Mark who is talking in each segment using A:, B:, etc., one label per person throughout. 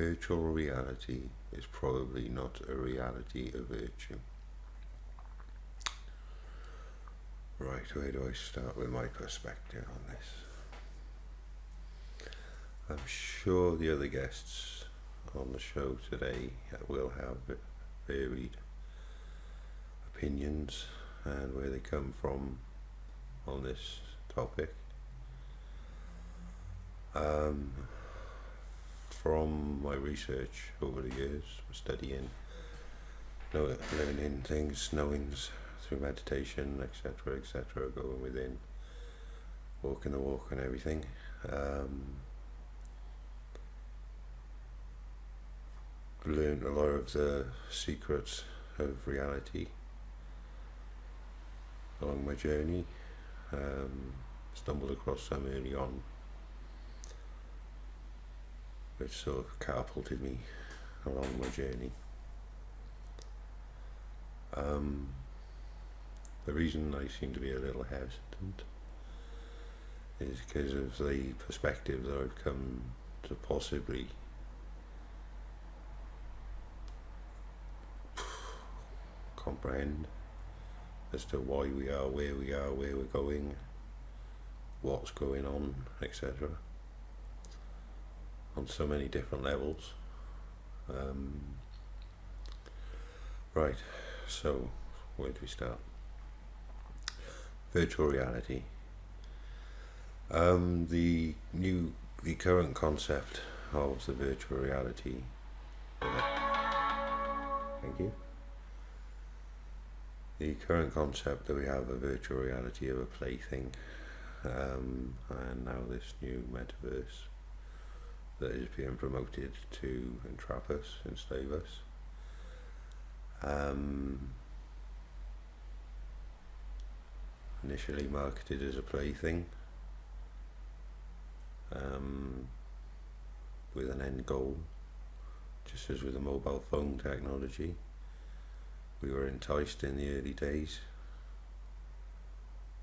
A: virtual reality is probably not a reality of virtue. Right, where do I start with my perspective on this? I'm sure the other guests on the show today will have varied opinions and where they come from on this topic. From my research over the years, studying, learning things, knowings through meditation, etc., etc., going within, walking the walk and everything. Learned a lot of the secrets of reality along my journey. Stumbled across some early on, which sort of catapulted me along my journey. The reason I seem to be a little hesitant is because of the perspective that I've come to possibly comprehend as to why we are, where we're going, what's going on, etc. on so many different levels. Right, so where do we start? Virtual reality. The current concept of the virtual reality. Thank you. The current concept that we have of virtual reality of a plaything, and now this new metaverse that is being promoted to entrap us, enslave us. Initially marketed as a plaything, with an end goal, just as with the mobile phone technology. We were enticed in the early days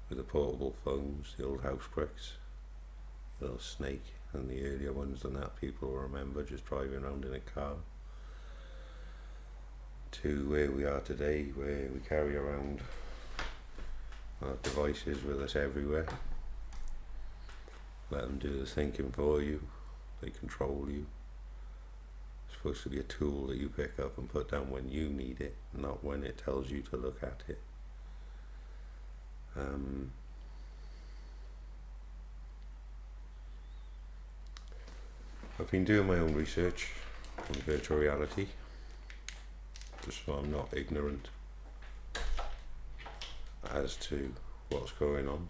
A: with the portable phones, the old house bricks, the little snake, and the earlier ones than that people will remember, just driving around in a car, to where we are today, where we carry around our devices with us everywhere. Let them do the thinking for you, they control you. It's supposed to be a tool that you pick up and put down when you need it, not when it tells you to look at it. I've been doing my own research on virtual reality, just so I'm not ignorant as to what's going on.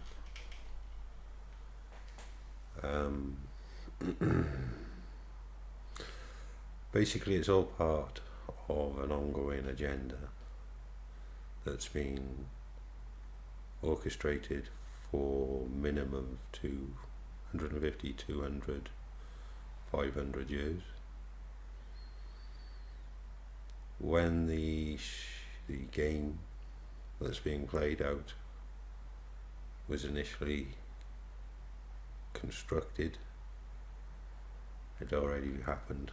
A: Basically, it's all part of an ongoing agenda that's been orchestrated for minimum 250, 200, 500 years. When the game that's being played out was initially constructed, it already happened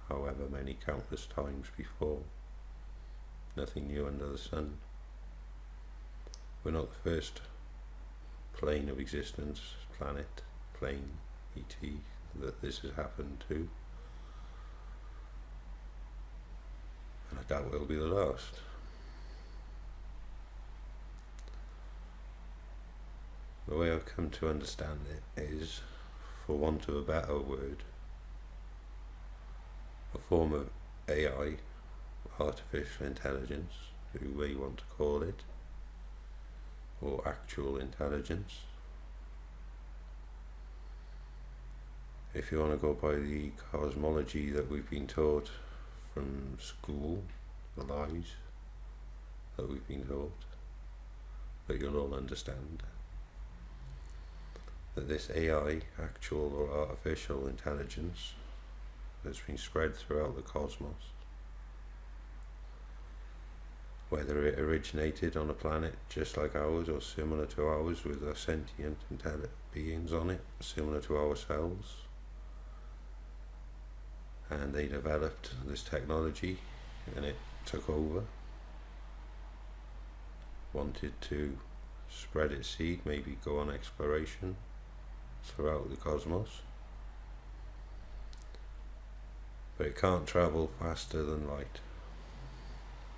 A: however many countless times before. Nothing new under the sun. We're not the first plane of existence, planet, plane, ET, that this has happened to, and I doubt it'll be the last. The way I've come to understand it is, for want of a better word, a form of AI, artificial intelligence, who way you want to call it, or actual intelligence. If you want to go by the cosmology that we've been taught from school, the lies that we've been taught, but you'll all understand that this AI, actual or artificial intelligence, that's been spread throughout the cosmos, whether it originated on a planet just like ours or similar to ours with a sentient intelligent beings on it, similar to ourselves, and they developed this technology, and it took over, wanted to spread its seed, maybe go on exploration throughout the cosmos, but it can't travel faster than light.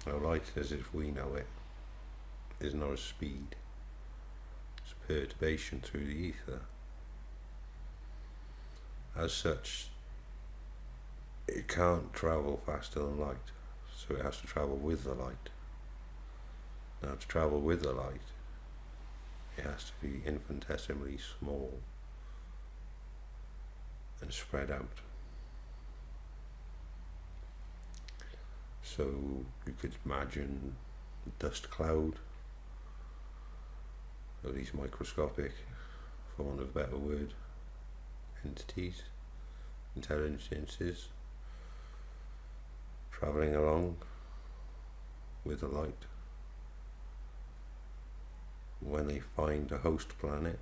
A: Now light, as if we know it, is not a speed, it's perturbation through the ether. As such, it can't travel faster than light, so it has to travel with the light. Now to travel with the light, it has to be infinitesimally small and spread out. So you could imagine a dust cloud of these microscopic, for want of a better word, entities, intelligences, travelling along with the light. When they find a host planet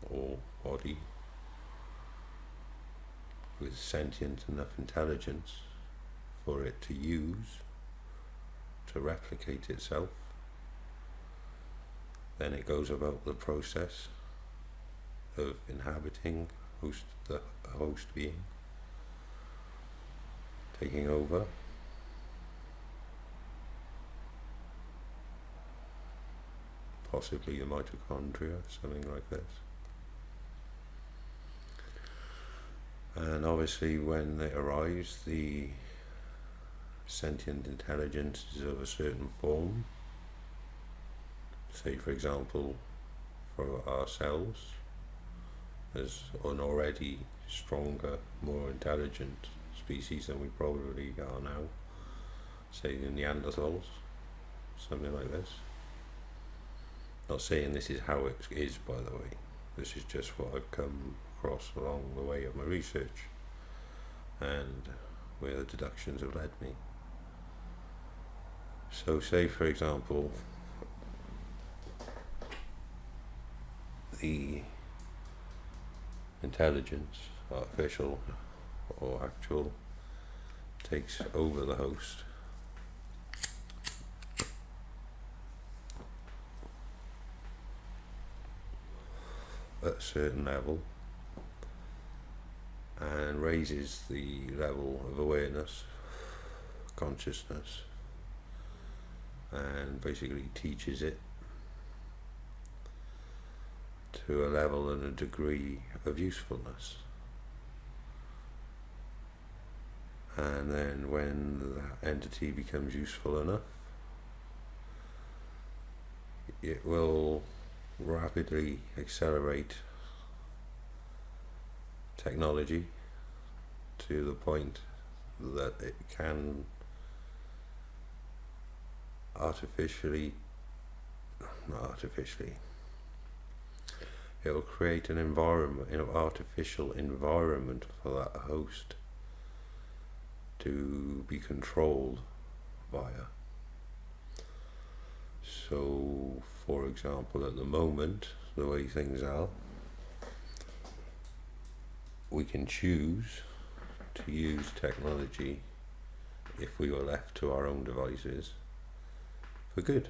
A: or body with sentient enough intelligence for it to use to replicate itself, then it goes about the process of inhabiting the host being, taking over, possibly the mitochondria, something like this. And obviously when it arrives, the sentient intelligence is of a certain form. Say for example, for ourselves, as an already stronger, more intelligent species than we probably are now, say the Neanderthals, something like this. Not saying this is how it is, by the way. This is just what I've come across along the way of my research and where the deductions have led me. So say for example, the intelligence, artificial or actual, takes over the host. At a certain level, and raises the level of awareness, consciousness, and basically teaches it to a level and a degree of usefulness. And then when that entity becomes useful enough, it will rapidly accelerate technology to the point that it can it will create an environment, an artificial environment for that host to be controlled via. So, for example, at the moment, the way things are, we can choose to use technology, if we were left to our own devices, for good.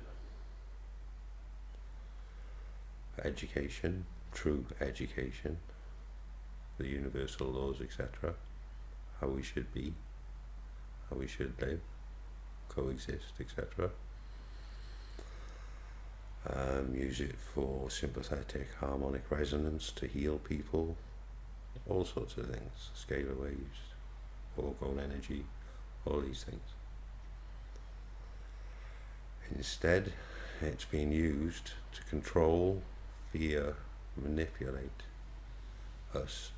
A: For education, true education, the universal laws, etc., how we should be, how we should live, coexist, etc. Use it for sympathetic harmonic resonance to heal people, all sorts of things, scalar waves, orgone energy, all these things. Instead, it's being used to control, fear, manipulate us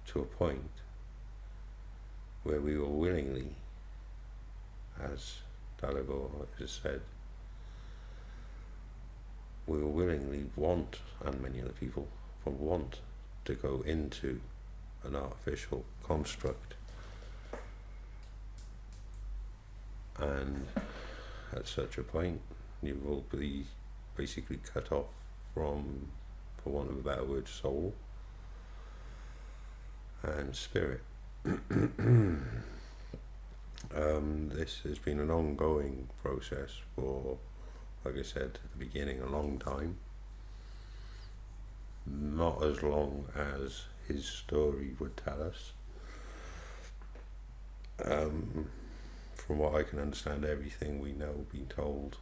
A: to a point where we will willingly, as Dalibor has said, we will willingly want, and many other people will want, to go into an artificial construct, and at such a point you will be basically cut off from, for want of a better word, soul and spirit. This has been an ongoing process for, like I said at the beginning, a long time. Not as long as his story would tell us. From what I can understand, everything we know being told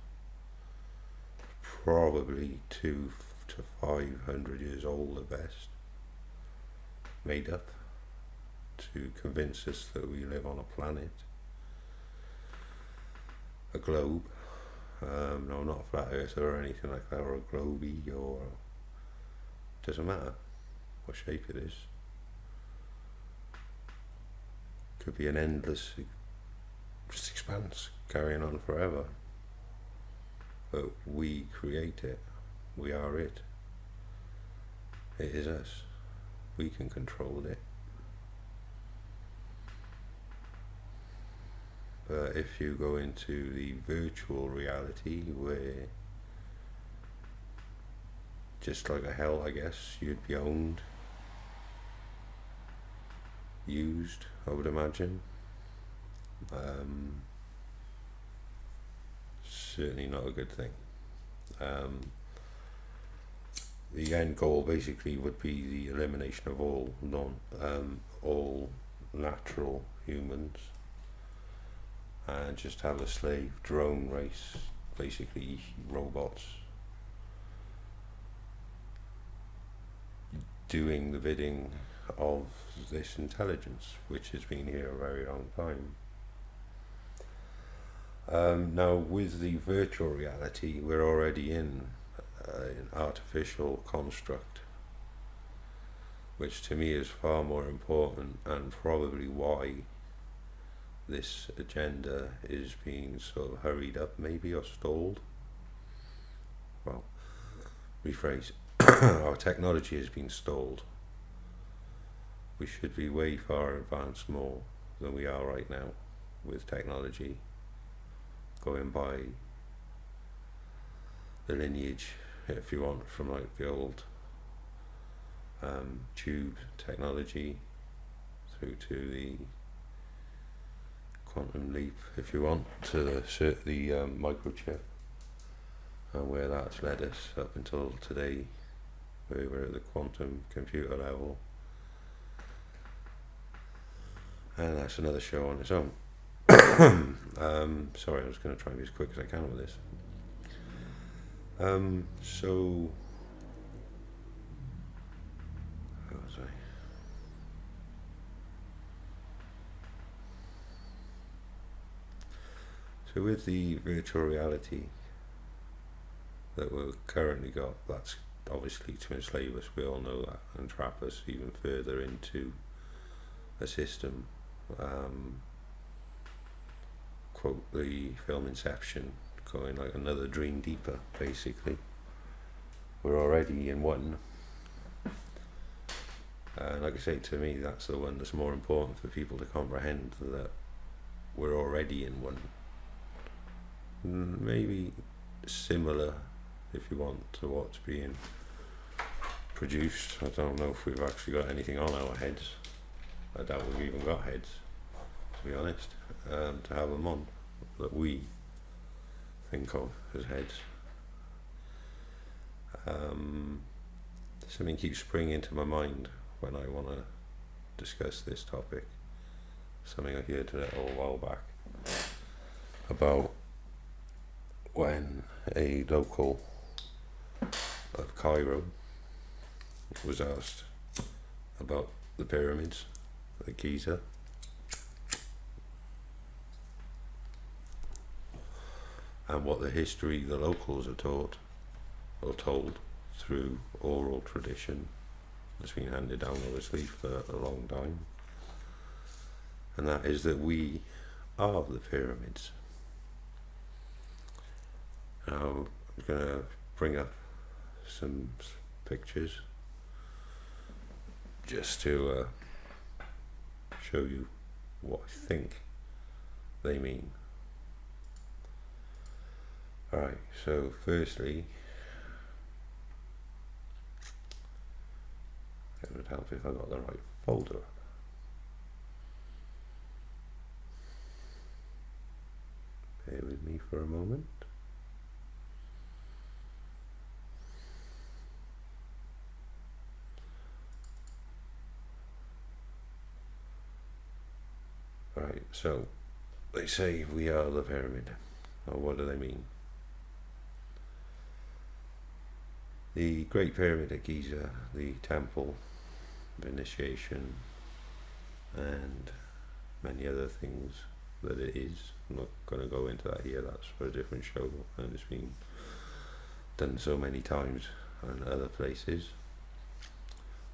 A: probably 200 to 500 years old at best, made up to convince us that we live on a planet, a globe, no, not a flat earth or anything like that, or a globey, or doesn't matter what shape it is. Could be an endless expanse carrying on forever, but we create it. We are it. It is us. We can control it. But if you go into the virtual reality where, just like a hell, I guess, you'd be owned, used, I would imagine. Certainly not a good thing. The end goal basically would be the elimination of all all natural humans, and just have a slave drone race, basically robots doing the bidding of this intelligence, which has been here a very long time. Now, with the virtual reality, we're already in an artificial construct, which to me is far more important, and probably why this agenda is being sort of hurried up, maybe, or stalled. Well, rephrase, our technology has been stalled. We should be way far advanced more than we are right now with technology, going by the lineage, if you want, from like the old tube technology through to the quantum leap, if you want, to the microchip, and where that's led us up until today, where we're at the quantum computer level. And that's another show on its own. Sorry, I'm just going to try and be as quick as I can with this. So, where was I? So with the virtual reality that we've currently got, that's obviously to enslave us, we all know that, and trap us even further into a system. Quote the film Inception, going like another dream deeper, basically. We're already in one. And like I say, to me, that's the one that's more important for people to comprehend, that we're already in one. Maybe similar, if you want, to what's being produced. I don't know if we've actually got anything on our heads. I doubt we've even got heads, to be honest, to have them on, that we think of as heads. Something keeps springing into my mind when I want to discuss this topic. Something I heard a little while back about when a local of Cairo was asked about the pyramids, the Giza, and what the history the locals are taught or told through oral tradition that's been handed down obviously for a long time, and that is that we are the pyramids. Now I'm going to bring up some pictures just to show you what I think they mean. Alright, so firstly, it would help if I got the right folder up. Bear with me for a moment. Right, so they say we are the pyramid. Or what do they mean? The Great Pyramid at Giza, the temple of initiation, and many other things that it is. I'm not going to go into that here, that's for a different show, and it's been done so many times in other places.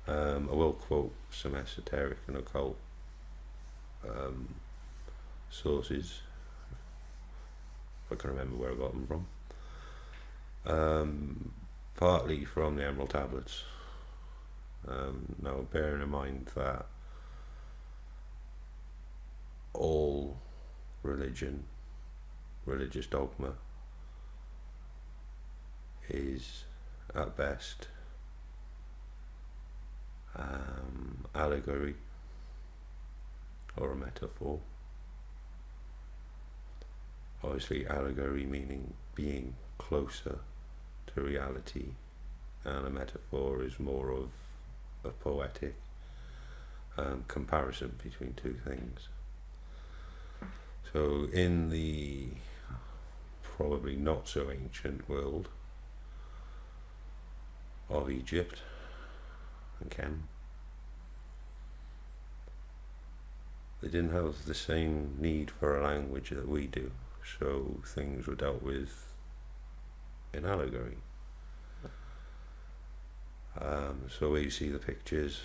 A: I will quote some esoteric and occult sources, if I can remember where I got them from. Partly from the Emerald Tablets. Now, bearing in mind that all religious dogma is at best allegory or a metaphor. Obviously, allegory meaning being closer to reality, and a metaphor is more of a poetic comparison between two things. So in the probably not so ancient world of Egypt and Chem, they didn't have the same need for a language that we do, so things were dealt with in allegory. So where you see the pictures,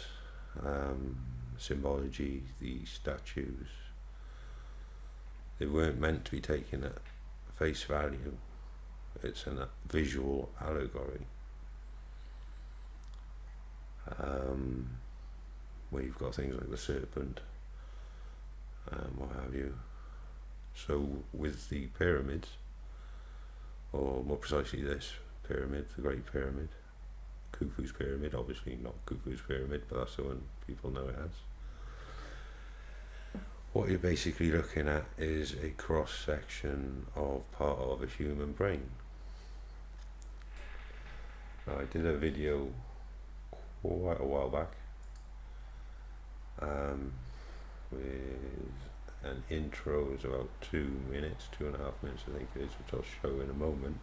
A: symbology, the statues, they weren't meant to be taken at face value. It's a visual allegory, where you've got things like the serpent, what have you. So with the pyramids, or more precisely this pyramid, the Great Pyramid, Khufu's Pyramid, obviously not Khufu's Pyramid, but that's the one people know it as. What you're basically looking at is a cross-section of part of a human brain. Now, I did a video quite a while back with an intro. It was about 2 minutes, 2.5 minutes I think it is, which I'll show in a moment,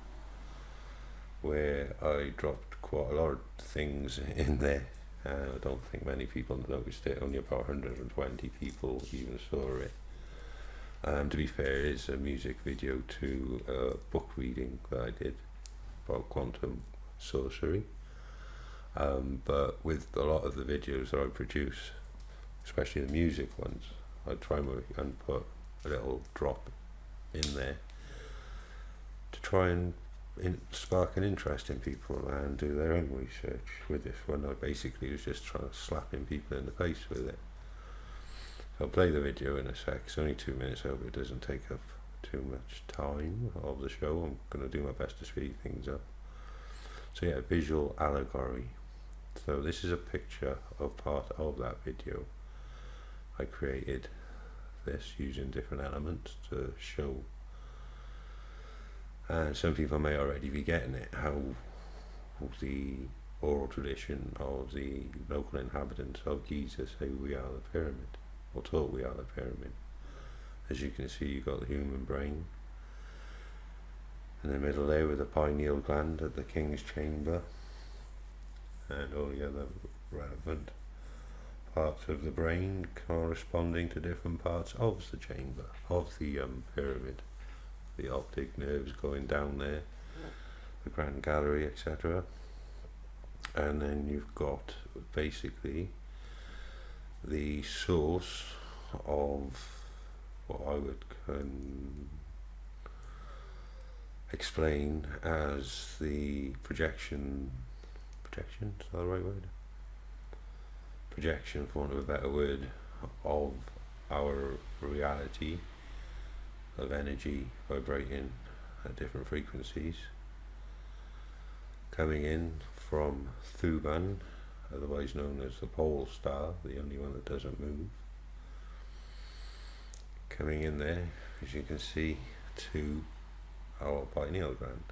A: where I dropped quite a lot of things in there. I don't think many people noticed it, only about 120 people even saw it. To be fair, it is a music video to a book reading that I did about quantum sorcery. But with a lot of the videos that I produce, especially the music ones, I try and put a little drop in there to try and spark an interest in people and do their own research. With this one, I basically was just trying to slapping people in the face with it. So I'll play the video in a sec. It's only 2 minutes. I hope it doesn't take up too much time of the show. I'm going to do my best to speed things up. So yeah, visual allegory. So this is a picture of part of that video. I created this using different elements to show, and some people may already be getting it, how the oral tradition of the local inhabitants of Giza say we are the pyramid, or taught we are the pyramid. As you can see, you've got the human brain in the middle there with the pineal gland at the king's chamber, and all the other relevant parts of the brain corresponding to different parts of the chamber, of the pyramid. The optic nerves going down there, the grand gallery, etc. And then you've got basically the source of what I would explain as the projection, is that the right word? Projection, for want of a better word, of our reality, of energy vibrating at different frequencies, coming in from Thuban, otherwise known as the pole star, the only one that doesn't move. Coming in there, as you can see, to our pineal gland.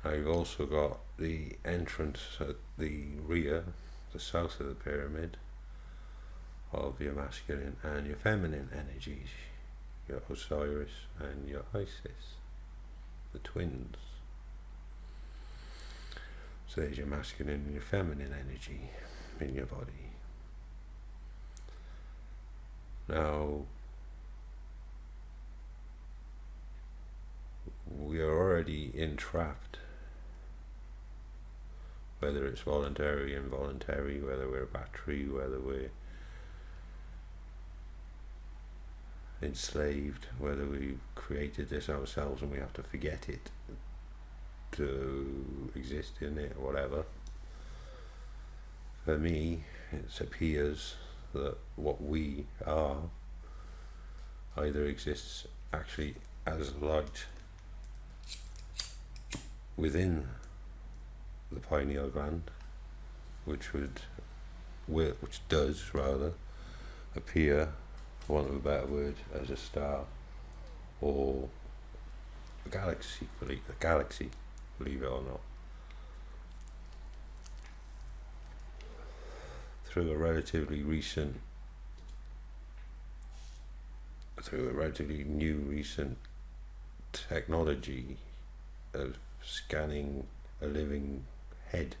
A: Now you've also got the entrance at the rear, the south of the pyramid, of your masculine and your feminine energies, your Osiris and your Isis, the twins. So there's your masculine and your feminine energy in your body. Now, we are already entrapped, whether it's voluntary, involuntary, whether we're a battery, whether we're enslaved, whether we've created this ourselves and we have to forget it to exist in it or whatever. For me, it appears that what we are either exists actually as light within the pineal gland, which does rather appear, for want of a better word, as a star or a galaxy, believe it or not. Through a relatively new recent technology of scanning a living head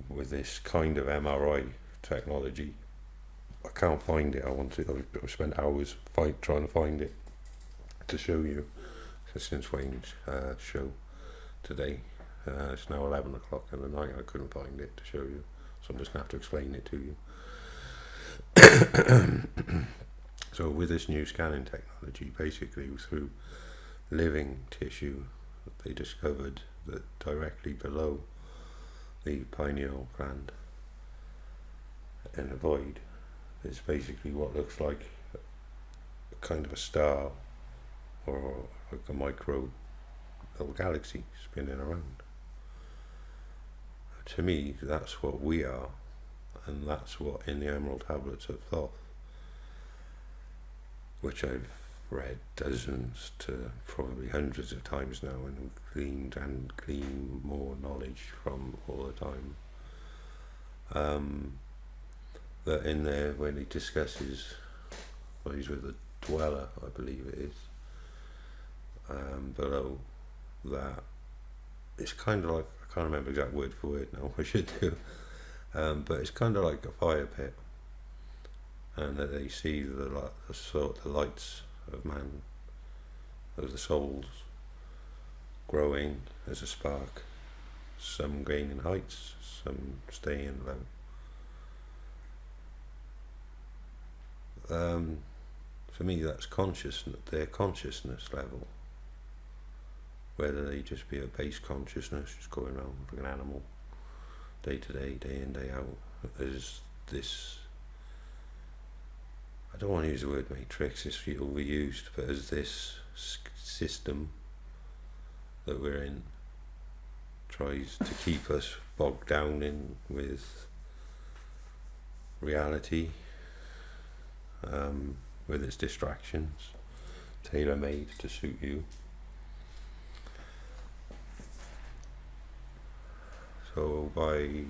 A: with this kind of MRI technology. I can't find it. I've spent hours trying to find it to show you. So since Wayne's show today, it's now 11 o'clock in the night. I couldn't find it to show you, so I'm just going to have to explain it to you. So with this new scanning technology, basically through living tissue, they discovered that directly below the pineal gland in a void, there's basically what looks like a kind of a star or like a micro little galaxy spinning around. To me, that's what we are, and that's what in the Emerald Tablets of Thoth, which I've read dozens to probably hundreds of times now and glean more knowledge from all the time. That in there, when he discusses, well, he's with the dweller, I believe it is, below that, it's kind of like, I can't remember exact word for word now, I should do, but it's kind of like a fire pit, and that they see the lights of man, of the souls, growing as a spark, some gaining heights, some staying low. For me, that's their consciousness level. Whether they just be a base consciousness, just going around like an animal, day to day, day in, day out. There's this, I don't want to use the word matrix, it's overused, but as this system that we're in tries to keep us bogged down in with reality, with its distractions, tailor-made to suit you. So by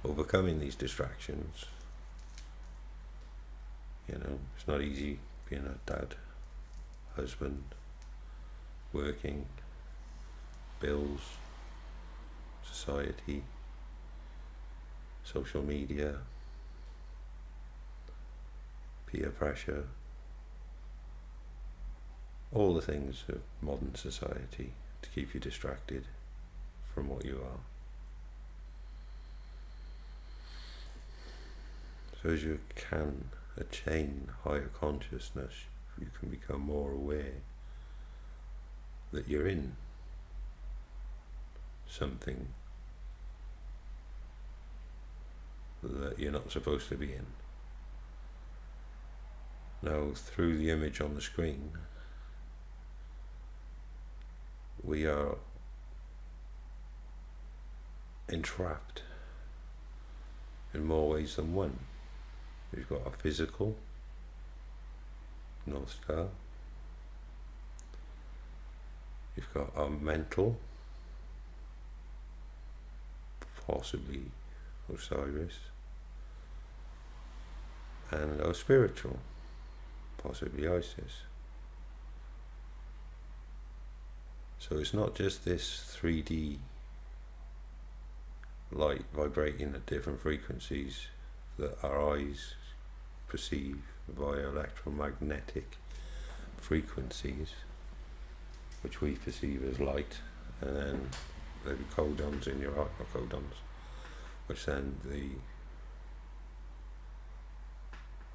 A: overcoming these distractions, it's not easy being a dad, husband, working, bills, society, social media, peer pressure, all the things of modern society to keep you distracted from what you are. So as you can attain higher consciousness, you can become more aware that you're in something that you're not supposed to be in. Now, through the image on the screen, we are entrapped in more ways than one. You've got a physical North Star. You've got a mental, possibly Osiris, and a spiritual, possibly Isis. So it's not just this 3D light vibrating at different frequencies that our eyes perceive via electromagnetic frequencies, which we perceive as light, and then there'll be codons in your eye, or codons, which then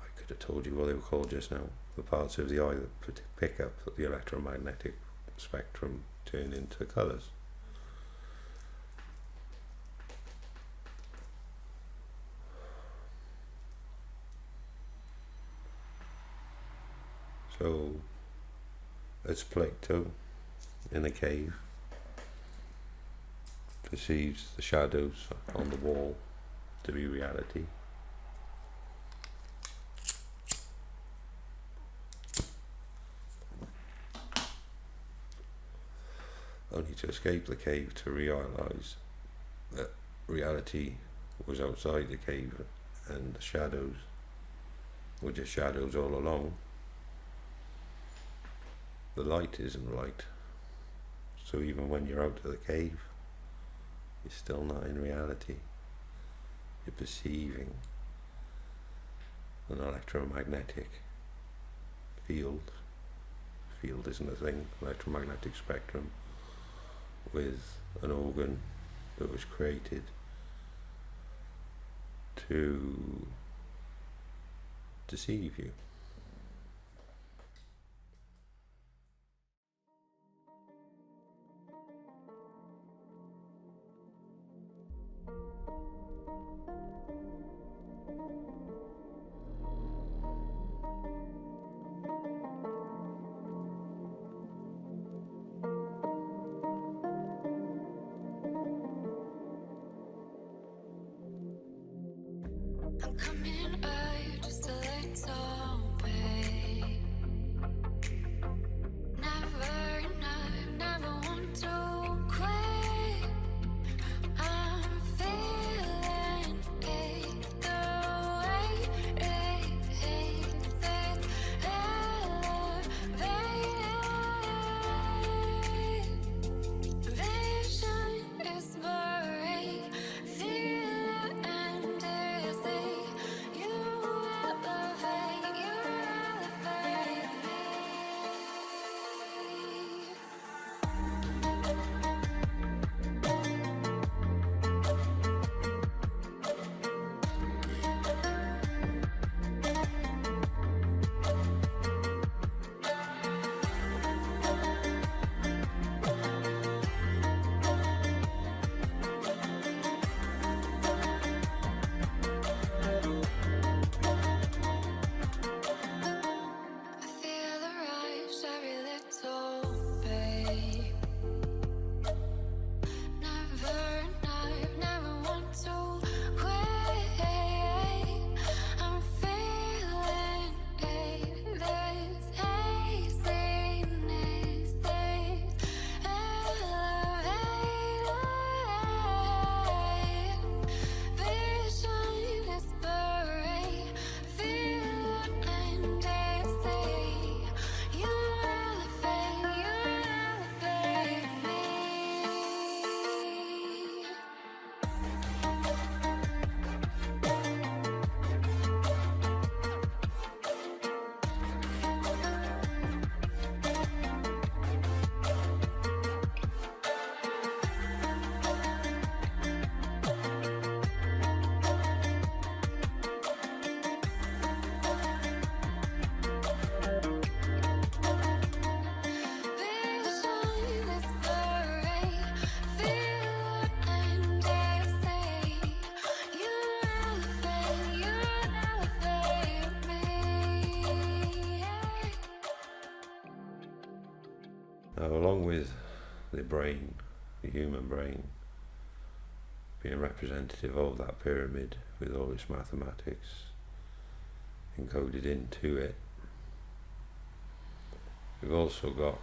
A: I could have told you what they were called just now, the parts of the eye that pick up the electromagnetic spectrum turn into colours. So, as Plato in a cave perceives the shadows on the wall to be reality, only to escape the cave to realise that reality was outside the cave and the shadows were just shadows all along. The light isn't light. So even when you're out of the cave, you're still not in reality. You're perceiving an electromagnetic field. Field isn't a thing, electromagnetic spectrum, with an organ that was created to deceive you.
B: I'm coming up just a little bit. Never enough, never want to quit. I'm feeling it the way it hits. It's elevated. Vision is blurry. Feel it and dizzy. You elevate me. I feel the rush every little bit. Never enough, never want to quit. I'm feeling it. This haziness is elevated. Vision is blurry. Feel it and dizzy. You elevate me. Vision is blurry. Feel it and dizzy. You elevate me.
A: Now, along with the brain, the human brain, being representative of that pyramid with all its mathematics, encoded into it. We've also got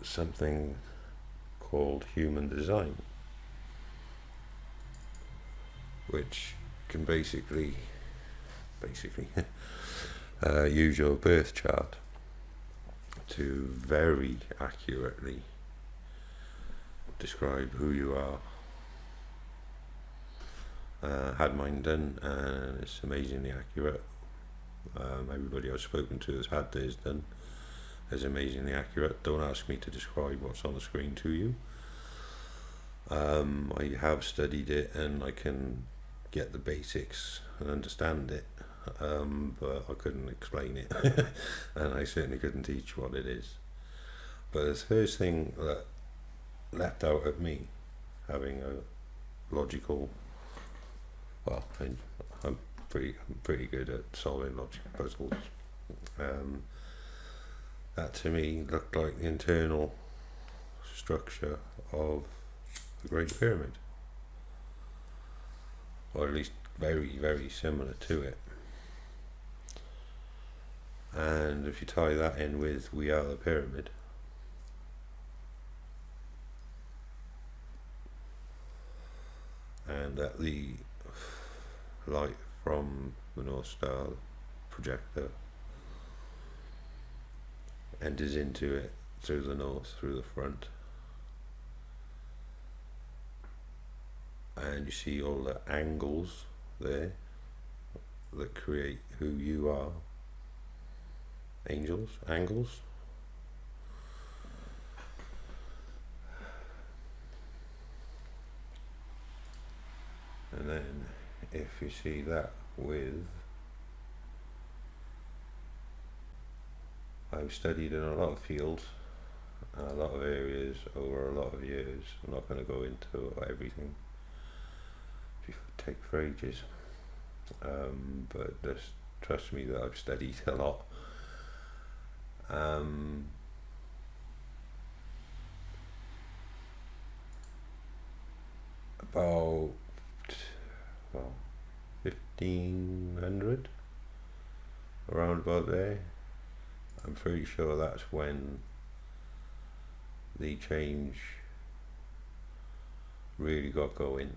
A: something called human design, which can basically use your birth chart to very accurately describe who you are. Had mine done, and it's amazingly accurate. Everybody I've spoken to has had theirs done. It's amazingly accurate. Don't ask me to describe what's on the screen to you. I have studied it, and I can get the basics and understand it, but I couldn't explain it, and I certainly couldn't teach what it is. But the first thing that leapt out at me, having a logical, well, I'm pretty good at solving logic puzzles. That to me looked like the internal structure of the Great Pyramid, or at least very, very similar to it. And if you tie that in with "We Are the Pyramid," and that the light from the North Star projector enters into it through the north, through the front, and you see all the angles there that create who you are. Angles. And then if you see that with, I've studied in a lot of fields, a lot of areas over a lot of years. I'm not going to go into everything, it would take for ages, but just trust me that I've studied a lot. About 1500, around about there. I'm pretty sure that's when the change really got going,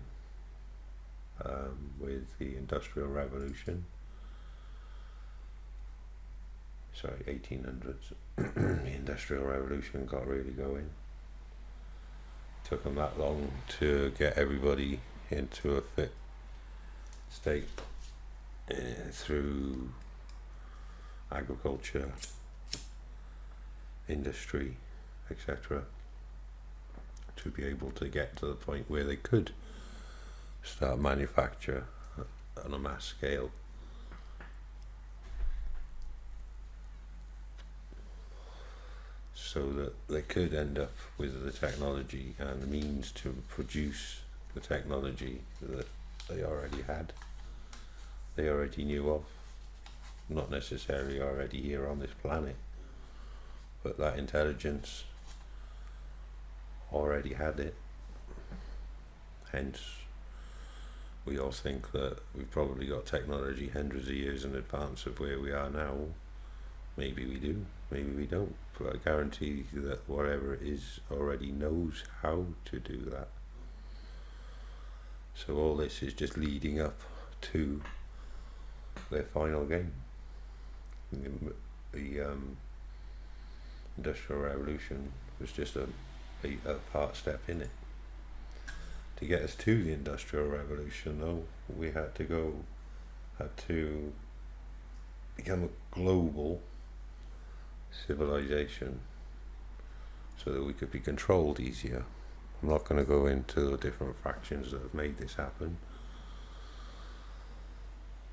A: with the Industrial Revolution. Sorry, 1800s. The Industrial Revolution got really going. It took them that long to get everybody into a fit state, through agriculture, industry, etc., to be able to get to the point where they could start manufacture on a mass scale. So that they could end up with the technology and the means to produce the technology that they already had, they already knew of, not necessarily already here on this planet, but that intelligence already had it. Hence, we all think that we've probably got technology hundreds of years in advance of where we are now. Maybe we do, maybe we don't, but I guarantee that whatever it is already knows how to do that. So all this is just leading up to their final game. The Industrial Revolution was just a part step in it. To get us to the Industrial Revolution, though, we had to become a global civilization so that we could be controlled easier. I'm not going to go into the different factions that have made this happen.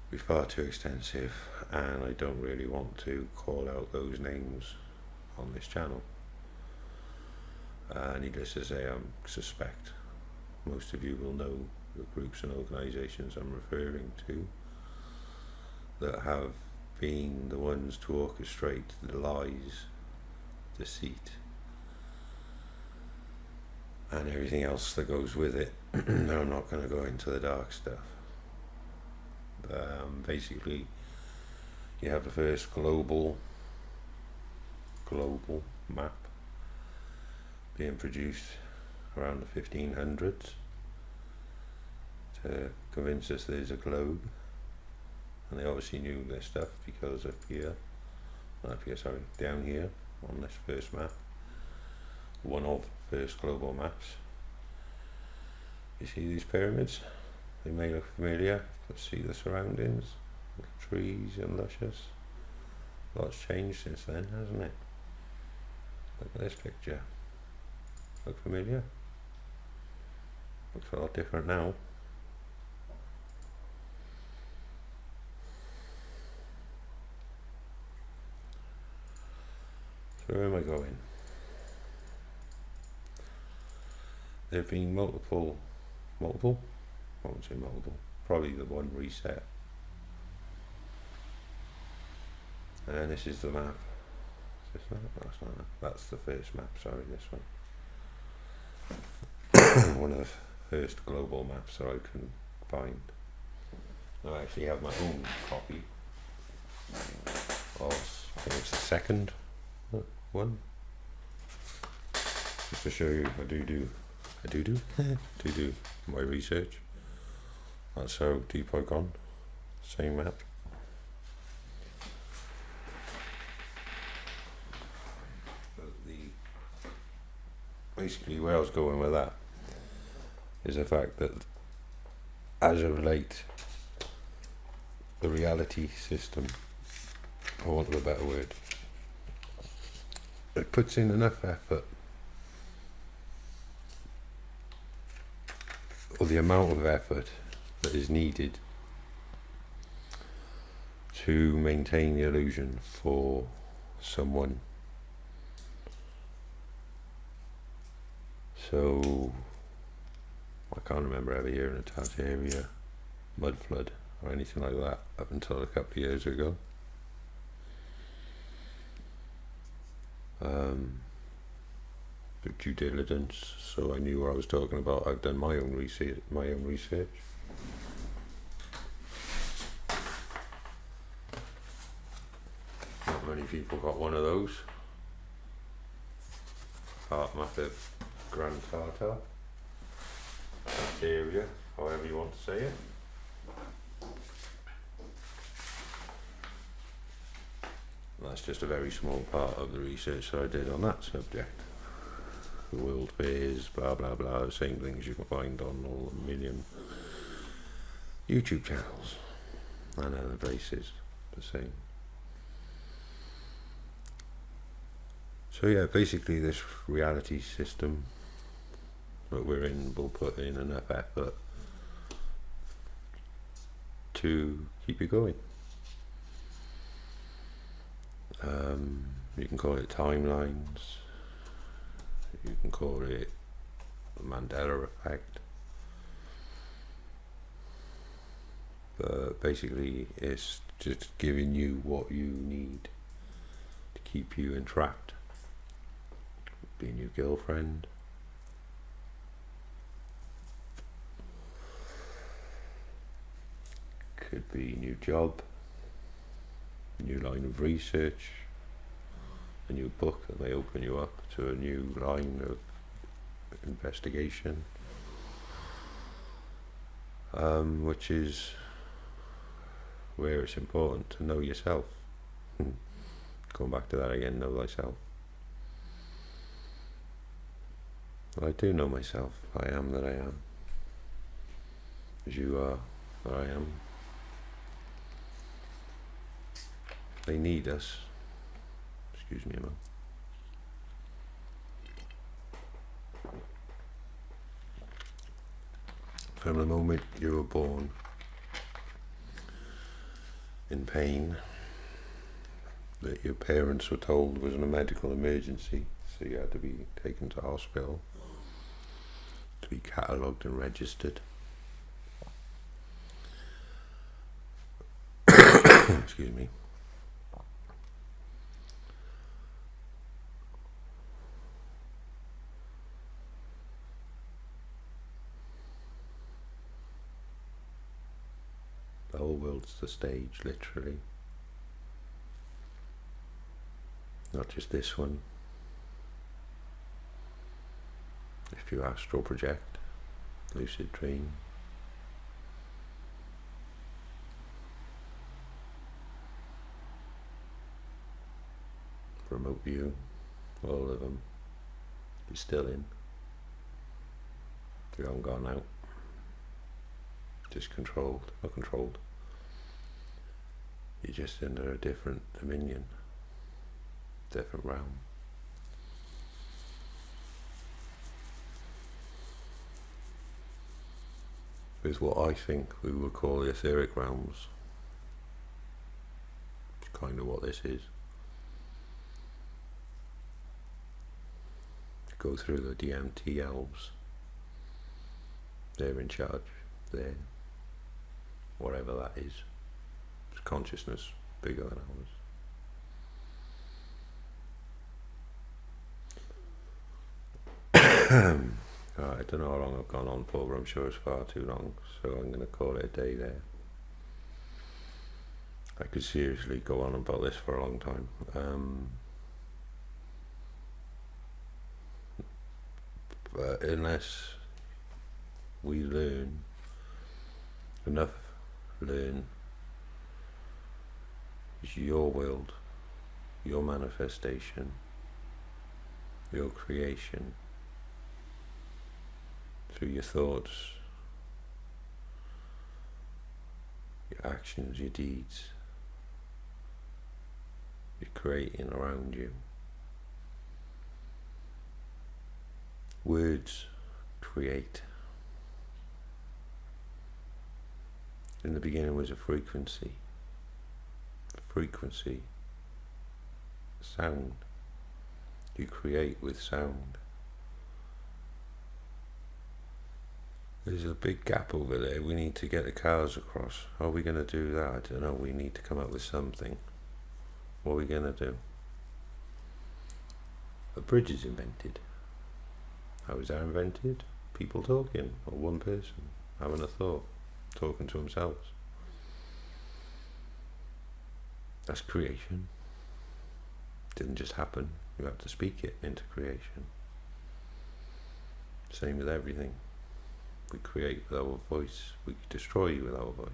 A: It'd be far too extensive, and I don't really want to call out those names on this channel. Needless to say, I suspect most of you will know the groups and organisations I'm referring to that have been the ones to orchestrate the lies, deceit, and everything else that goes with it. I'm not going to go into the dark stuff. Basically, you have the first global map being produced around the 1500s to convince us there's a globe, and they obviously knew this stuff because down here on this first map, one of first global maps, you see these pyramids. They may look familiar, but see the surroundings, the trees and luscious. Lots changed since then, hasn't it? Look at this picture. Look familiar? Looks a lot different now. So where am I going? There have been multiple? I won't say multiple, probably the one reset. And this is the map. Is this that? That's not that. That's the first map, sorry, this one. One of the first global maps that I can find. I actually have my own copy of, I think it's the second one. Just to show you, I do my research. That's how deep I've gone. Same map. Basically where I was going with that is the fact that as of late, the reality system, for want of a better word, it puts in enough effort, or the amount of effort that is needed to maintain the illusion for someone. So I can't remember ever hearing a Tartaria mud flood or anything like that up until a couple of years ago. But due diligence, so I knew what I was talking about. I've done my own research. Not many people got one of those. Heart map of Grand Tartar, area, however you want to say it. And that's just a very small part of the research that I did on that subject. The world fairs, blah blah blah, the same things you can find on all the million YouTube channels and other places, the same. So yeah, basically this reality system that we're in will put in enough effort to keep you going. You can call it timelines, you can call it the Mandela effect, but basically it's just giving you what you need to keep you entrapped. Be a new girlfriend, could be a new job, a new line of research, a new book that may open you up to a new line of investigation, which is where it's important to know yourself. Going back to that again, know thyself. Well, I do know myself. I am that I am. As you are that I am. They need us. Excuse me a moment. From the moment you were born in pain, that your parents were told was a medical emergency, so you had to be taken to hospital to be catalogued and registered. Excuse me. The whole world's the stage, literally. not just this one. If you astral project, lucid dream, remote view, all of them, you're still in. You haven't gone out. Just controlled, not controlled. You're just under a different dominion, different realm. With what I think we would call the etheric realms. It's kind of what this is. Go through the DMT elves. They're in charge there. Whatever that is. It's consciousness bigger than ours. I don't know how long I've gone on for, but I'm sure it's far too long, so I'm going to call it a day there. I could seriously go on about this for a long time. But unless we learn is your world, your manifestation, your creation, through your thoughts, your actions, your deeds, you're creating around you. Words create. In the beginning was a frequency. Sound. You create with sound. There's a big gap over there. We need to get the cars across. How are we going to do that? I don't know. We need to come up with something. What are we going to do? A bridge is invented. How is that invented? People talking, or one person having a thought, talking to themselves. That's creation. Didn't just happen. You have to speak it into creation. Same with everything. We create with our voice. We destroy with our voice.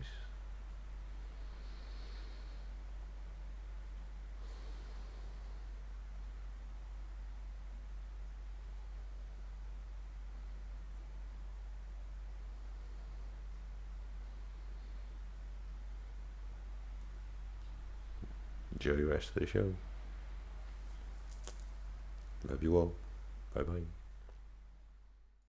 A: Enjoy the rest of the show. Love you all. Bye bye.